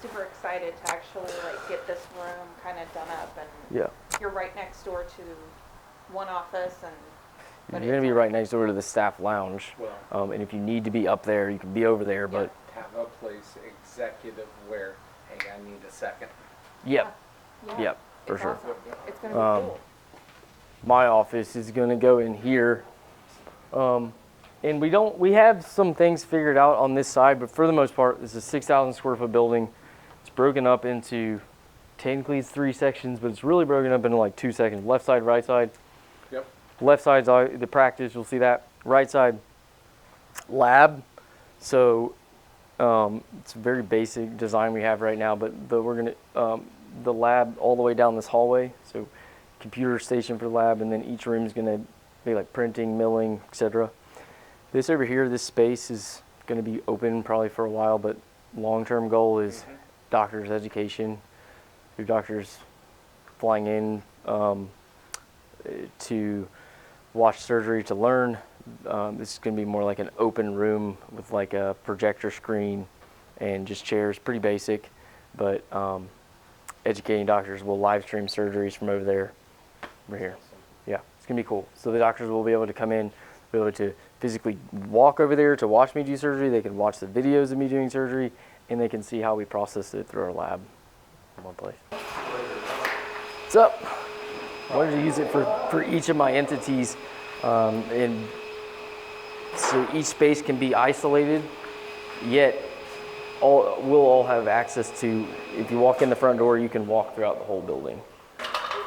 super excited to actually like get this room kind of done up, and Yeah. you're right next door to one office, and You're going to be right next door to the staff lounge. Well, And if you need to be up there, you can be over there. But have a place executive where, hey, I need a second. yep, yeah, yep, for it's sure. awesome. It's going to be cool. My office is going to go in here. And we have some things figured out on this side, but for the most part, this is a 6,000 square foot building. It's broken up into, technically it's 3 sections, but it's really broken up into like 2 sections, left side, right side. Yep. Left side's the practice, you'll see that. Right side, lab. So it's a very basic design we have right now, but we're gonna, the lab all the way down this hallway. So computer station for the lab, and then each room is gonna be like printing, milling, etc. This over here, this space is gonna be open probably for a while, but long-term goal is doctors' education. Your doctors flying in to watch surgery, to learn. This is going to be more like an open room with like a projector screen and just chairs, pretty basic, but educating doctors will live stream surgeries from over there, over here. Yeah, it's going to be cool. So the doctors will be able to come in, be able to physically walk over there to watch me do surgery. They can watch the videos of me doing surgery, and they can see how we process it through our lab in one place. What's up? I wanted to use it for each of my entities, and so each space can be isolated, yet we'll all have access to, if you walk in the front door, you can walk throughout the whole building.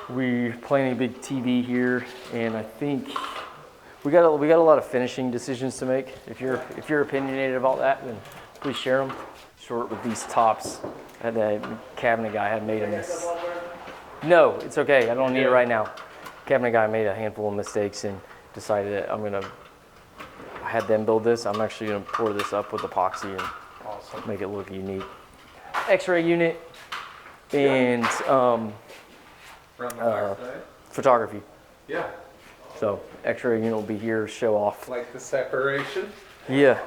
We're planning a big TV here, and I think we got a lot of finishing decisions to make. If you're opinionated about that, then please share them. Short with these tops. I had the cabinet guy had made a miss. No, it's okay. I don't need it right now. Cabinet guy made a handful of mistakes and decided that I had them build this. I'm actually gonna pour this up with epoxy and make it look unique. X-ray unit and photography. Yeah. So X-ray unit will be here, show off. Like the separation? Yeah.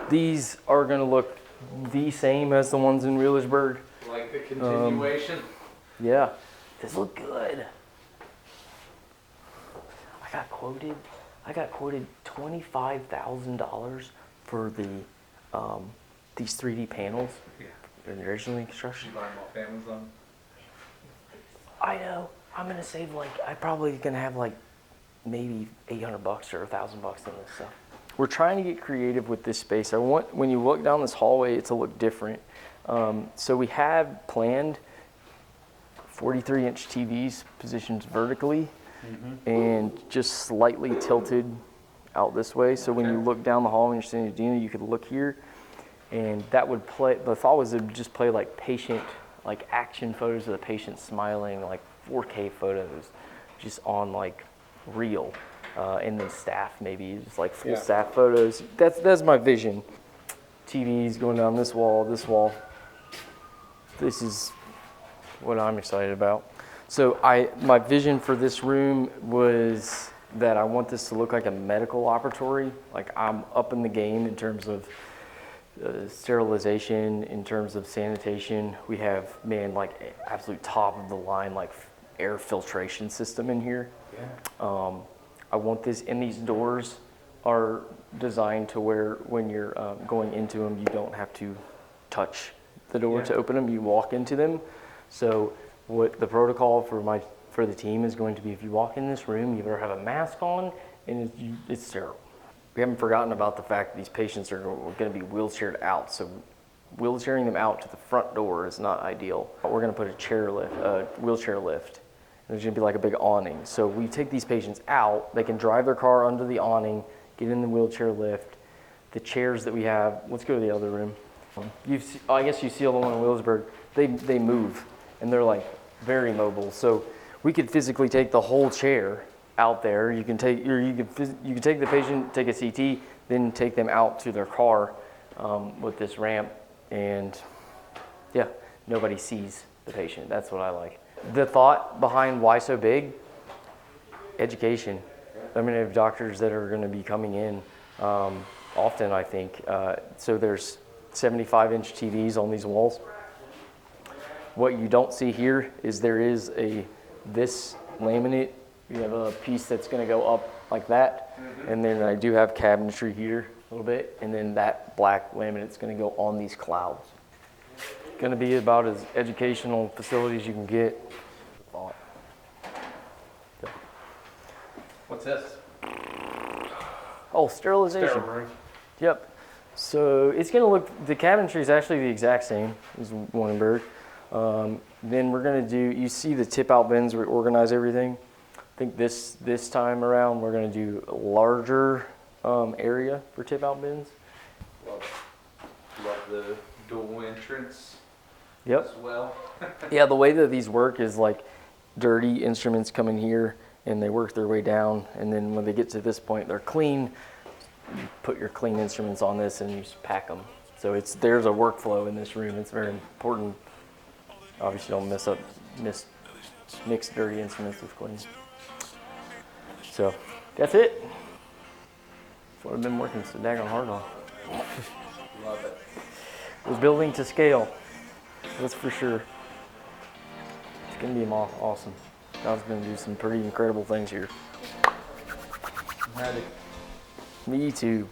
These are gonna look the same as the ones in Wheelersburg. Like the continuation? Yeah. These look good. I got quoted $25,000 for these 3D panels. Yeah. Originally construction. You buy them off Amazon? I know. I'm gonna save I'm probably gonna have maybe $800 or $1,000 in this stuff. We're trying to get creative with this space. I want, when you look down this hallway, it to look different. So we have planned 43-inch TVs positioned vertically and just slightly tilted out this way. So when you look down the hall when you're sitting at Dina, you could look here, and that would play. The thought was it would just play like patient, like action photos of the patient smiling, like 4K photos, just on like reel, and then staff maybe just like full staff photos. That's my vision. TVs going down this wall, this wall. This is what I'm excited about. So my vision for this room was that I want this to look like a medical laboratory. Like I'm up in the game in terms of sterilization, in terms of sanitation. We have, like absolute top of the line, like air filtration system in here. Yeah. I want this, and these doors are designed to where when you're going into them, you don't have to touch the door to open them. You walk into them. So what the protocol for the team is going to be, if you walk in this room, you better have a mask on, and it's sterile. We haven't forgotten about the fact that these patients are going to be wheelchaired out. So wheelchairing them out to the front door is not ideal. We're going to put a wheelchair lift. There's going to be like a big awning. So we take these patients out. They can drive their car under the awning, get in the wheelchair lift. The chairs that we have, let's go to the other room. I guess you see all the one in Wheelersburg. They move, and they're like very mobile. So we could physically take the whole chair out there. You can take the patient, take a CT, then take them out to their car with this ramp, and nobody sees the patient. That's what I like. The thought behind why so big? Education. I mean, I have doctors that are going to be coming in often, I think. So there's 75-inch TVs on these walls. What you don't see here is there is this laminate. You have a piece that's going to go up like that, and then I do have cabinetry here a little bit, and then that black laminate's going to go on these clouds. Going to be about as educational facility as you can get. What's this? Oh, sterilization. Sterile room. Yep. So it's going to look, the cabinetry is actually the exact same as Wannenberg. Then we're going to do, you see the tip out bins where we organize everything. I think this time around we're going to do a larger area for tip out bins. Love the dual entrance Yep. as well. Yeah, the way that these work is like dirty instruments come in here and they work their way down, and then when they get to this point they're clean. You put your clean instruments on this and you just pack them. So there's a workflow in this room. It's very important. Obviously don't mix dirty instruments with clean. So that's it. That's what I've been working so daggone hard on. Love it. We're building to scale. That's for sure. It's gonna be awesome. God's gonna do some pretty incredible things here. Ready. Me too.